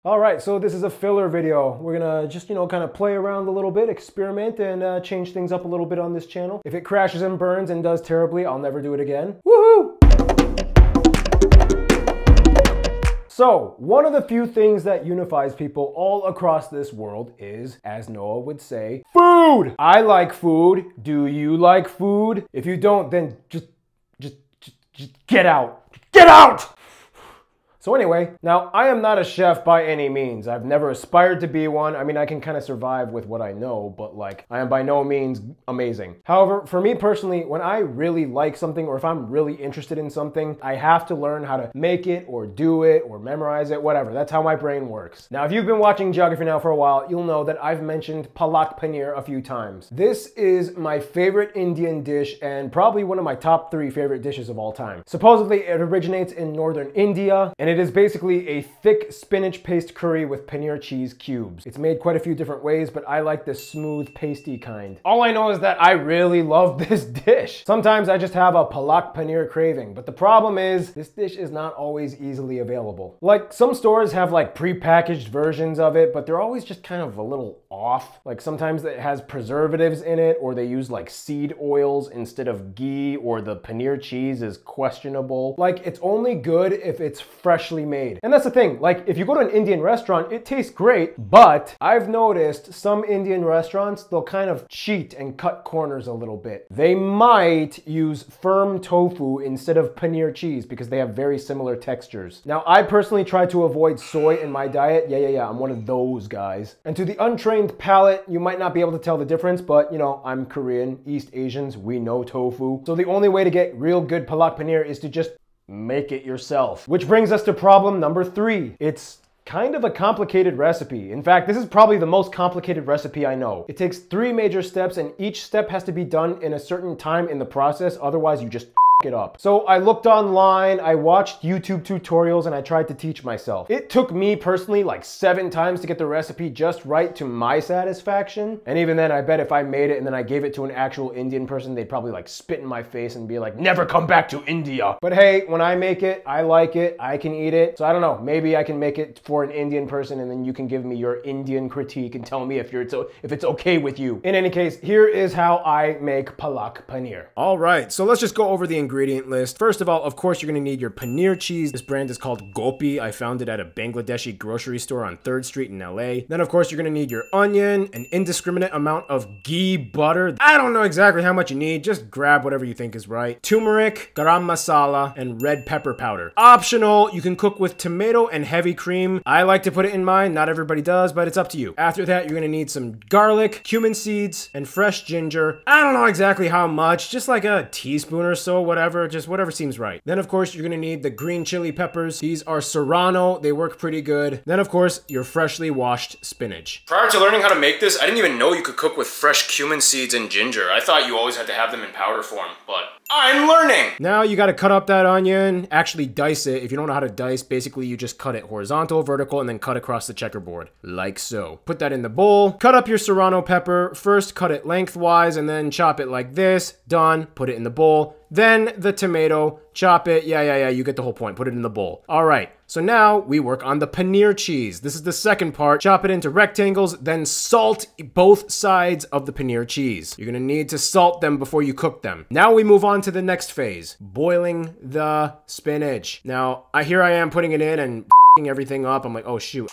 All right, so this is a filler video. We're gonna just, kind of play around a little bit, experiment, and change things up a little bit on this channel. If it crashes and burns and does terribly, I'll never do it again. Woohoo! So, one of the few things that unifies people all across this world is, as Noah would say, food! I like food. Do you like food? If you don't, then just get out. Get out! So anyway, now I am not a chef by any means. I've never aspired to be one. I mean, I can kind of survive with what I know, but like, I am by no means amazing. However, for me personally, when I really like something or if I'm really interested in something, I have to learn how to make it or do it or memorize it, whatever. That's how my brain works. Now, if you've been watching Geography Now for a while, you'll know that I've mentioned PALAK paneer a few times. This is my favorite Indian dish and probably one of my top 3 favorite dishes of all time. Supposedly, it originates in northern India, and it is basically a thick spinach paste curry with paneer cheese cubes. It's made quite a few different ways, but I like the smooth, pasty kind. All I know is that I really love this dish. Sometimes I just have a PALAK paneer craving, but the problem is this dish is not always easily available. Like, some stores have like pre-packaged versions of it, but they're always just kind of a little off. Like, sometimes it has preservatives in it, or they use like seed oils instead of ghee, or the paneer cheese is questionable. Like, it's only good if it's freshly made. And that's the thing, like, if you go to an Indian restaurant, it tastes great, but I've noticed some Indian restaurants, they'll kind of cheat and cut corners a little bit. They might use firm tofu instead of paneer cheese because they have very similar textures. Now, I personally try to avoid soy in my diet. Yeah, I'm one of those guys. And to the untrained palate, you might not be able to tell the difference, but I'm Korean. East Asians, we know tofu. So the only way to get real good PALAK paneer is to just make it yourself. Which brings us to problem number 3. It's kind of a complicated recipe. In fact, this is probably the most complicated recipe I know. It takes 3 major steps, and each step has to be done in a certain time in the process, otherwise you just it up. So I looked online, I watched YouTube tutorials, and I tried to teach myself. It took me personally like 7 times to get the recipe just right to my satisfaction. And even then, I bet if I made it and then I gave it to an actual Indian person, they'd probably like spit in my face and be like, never come back to India. But hey, when I make it, I like it, I can eat it. So I don't know, maybe I can make it for an Indian person and then you can give me your Indian critique and tell me if it's okay with you. In any case, here is how I make PALAK paneer. All right, so let's just go over the ingredient list. First of all, of course, you're gonna need your paneer cheese. This brand is called Gopi. I found it at a Bangladeshi grocery store on 3rd Street in LA. Then, of course, you're gonna need your onion, an indiscriminate amount of ghee butter. I don't know exactly how much you need. Just grab whatever you think is right. Turmeric, garam masala, and red pepper powder. Optional, you can cook with tomato and heavy cream. I like to put it in mine. Not everybody does, but it's up to you. After that, you're gonna need some garlic, cumin seeds, and fresh ginger. I don't know exactly how much, just like a teaspoon or so, whatever, just whatever seems right. Then, of course, you're gonna need the green chili peppers. These are Serrano. They work pretty good. Then, of course, your freshly washed spinach. Prior to learning how to make this, I didn't even know you could cook with fresh cumin seeds and ginger. I thought you always had to have them in powder form, but I'm learning! Now you gotta cut up that onion, actually dice it. If you don't know how to dice, basically you just cut it horizontal, vertical, and then cut across the checkerboard, like so. Put that in the bowl. Cut up your Serrano pepper. First, cut it lengthwise, and then chop it like this. Done. Put it in the bowl. Then the tomato, chop it. Yeah, you get the whole point. Put it in the bowl. All right, so now we work on the paneer cheese. This is the second part. Chop it into rectangles, then salt both sides of the paneer cheese. You're gonna need to salt them before you cook them. Now we move on to the next phase, boiling the spinach. Now, here I am putting it in and everything up. I'm like, oh shoot.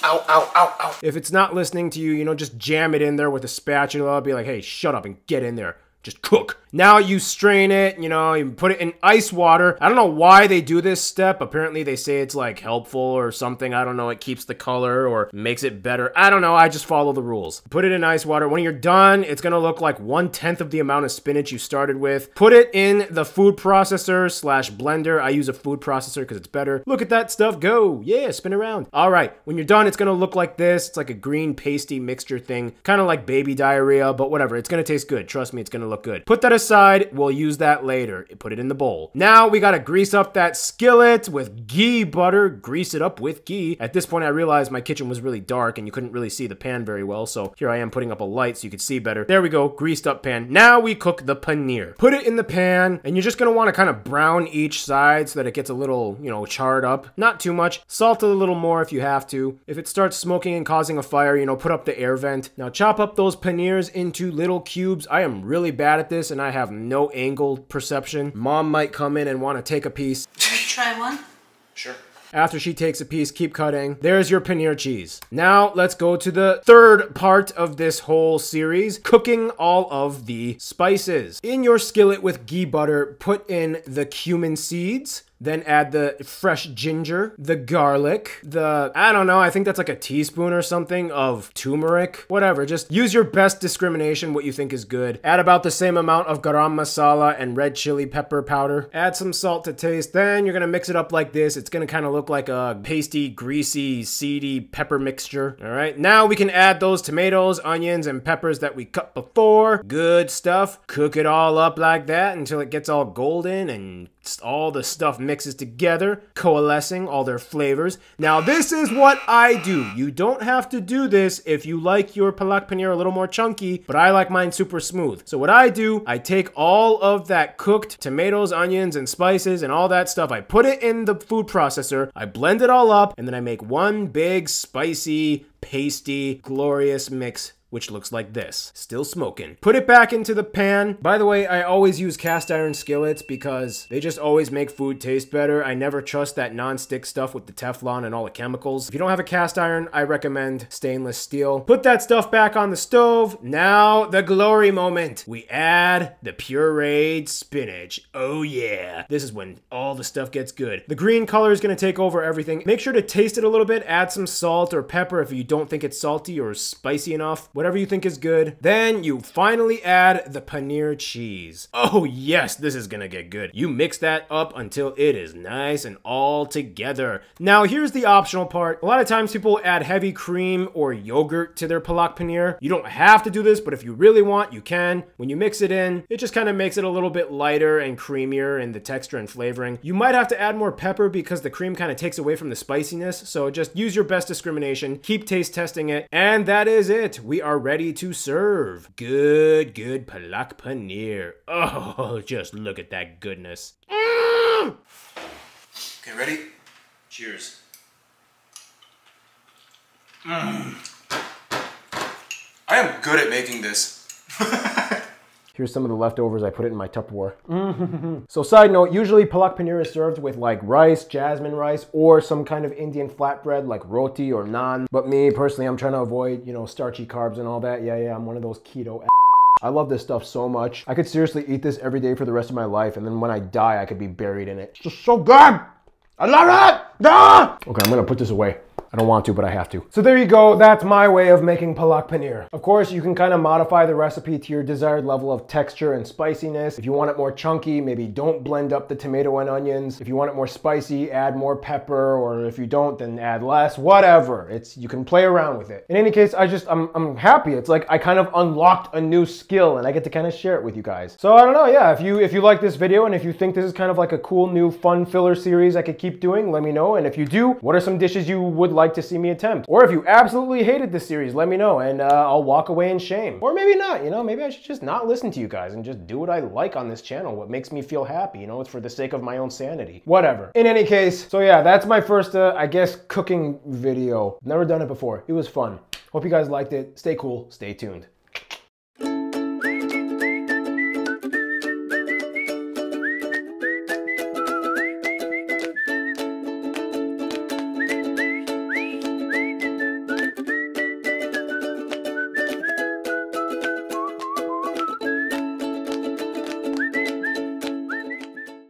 Ow. If it's not listening to you, just jam it in there with a spatula. Be like, hey, shut up and get in there. Just cook. Now you strain it, you put it in ice water. I don't know why they do this step. Apparently they say it's like helpful or something. I don't know. It keeps the color or makes it better. I don't know. I just follow the rules. Put it in ice water. When you're done, it's gonna look like 1/10 of the amount of spinach you started with. Put it in the food processor / blender. I use a food processor because it's better. Look at that stuff go. Yeah, spin around. All right. When you're done, it's gonna look like this. It's like a green pasty mixture thing. Kind of like baby diarrhea, but whatever. It's gonna taste good. Trust me, it's gonna look good. Put that aside aside. We'll use that later. Put it in the bowl. Now we gotta grease up that skillet with ghee butter. Grease it up with ghee. At this point, I realized my kitchen was really dark and you couldn't really see the pan very well. So here I am putting up a light so you could see better. There we go, greased up pan. Now we cook the paneer. Put it in the pan and you're just gonna wanna kind of brown each side so that it gets a little, you know, charred up. Not too much. Salt it a little more if you have to. If it starts smoking and causing a fire, you know, put up the air vent. Now chop up those paneers into little cubes. I am really bad at this and I have no angle perception. Mom might come in and want to take a piece. Try one? Sure. After she takes a piece, keep cutting. There's your paneer cheese. Now let's go to the third part of this whole series, cooking all of the spices. In your skillet with ghee butter, put in the cumin seeds. Then add the fresh ginger, the garlic, I don't know, I think that's like a teaspoon or something of turmeric. Whatever, just use your best discrimination, what you think is good. Add about the same amount of garam masala and red chili pepper powder. Add some salt to taste. Then you're gonna mix it up like this. It's gonna kind of look like a pasty, greasy, seedy pepper mixture. All right, now we can add those tomatoes, onions, and peppers that we cut before. Good stuff. Cook it all up like that until it gets all golden and all the stuff mixes together, coalescing all their flavors. Now this is what I do. You don't have to do this if you like your PALAK paneer a little more chunky, but I like mine super smooth. So what I do, I take all of that cooked tomatoes, onions, and spices and all that stuff. I put it in the food processor, I blend it all up, and then I make one big spicy, pasty, glorious mix, which looks like this. Still smoking. Put it back into the pan. By the way, I always use cast iron skillets because they just always make food taste better. I never trust that non-stick stuff with the Teflon and all the chemicals. If you don't have a cast iron, I recommend stainless steel. Put that stuff back on the stove. Now, the glory moment. We add the pureed spinach. Oh yeah. This is when all the stuff gets good. The green color is gonna take over everything. Make sure to taste it a little bit. Add some salt or pepper if you don't think it's salty or spicy enough. Whatever you think is good. Then you finally add the paneer cheese. Oh yes, this is gonna get good. You mix that up until it is nice and all together. Now here's the optional part. A lot of times people add heavy cream or yogurt to their PALAK paneer. You don't have to do this, but if you really want, you can. When you mix it in, it just kind of makes it a little bit lighter and creamier in the texture and flavoring. You might have to add more pepper because the cream kind of takes away from the spiciness, so just use your best discrimination. Keep taste testing it, and that is it. We are ready to serve. Good PALAK paneer. Oh, just look at that goodness. Mm! Okay, ready? Cheers. Mm. I am good at making this. Here's some of the leftovers. I put it in my Tupperware. So side note, usually PALAK paneer is served with like rice, jasmine rice, or some kind of Indian flatbread like roti or naan. But me personally, I'm trying to avoid, you know, starchy carbs and all that. Yeah, I'm one of those keto I love this stuff so much. I could seriously eat this every day for the rest of my life, and then when I die, I could be buried in it. It's just so good! I love it! Ah! Okay, I'm gonna put this away. I don't want to, but I have to. So there you go. That's my way of making PALAK paneer. Of course, you can kind of modify the recipe to your desired level of texture and spiciness. If you want it more chunky, maybe don't blend up the tomato and onions. If you want it more spicy, add more pepper, or if you don't, then add less. Whatever. You can play around with it. In any case, I'm happy. It's like I kind of unlocked a new skill and I get to kind of share it with you guys. So I don't know, yeah, if you like this video and if you think this is kind of like a cool new fun filler series I could keep doing, let me know. And if you do, what are some dishes you would like to see me attempt? Or if you absolutely hated this series, let me know and I'll walk away in shame. Or maybe not, you know, maybe I should just not listen to you guys and just do what I like on this channel, what makes me feel happy, you know, it's for the sake of my own sanity. Whatever. In any case, so yeah, that's my first, I guess, cooking video. Never done it before. It was fun. Hope you guys liked it. Stay cool, stay tuned.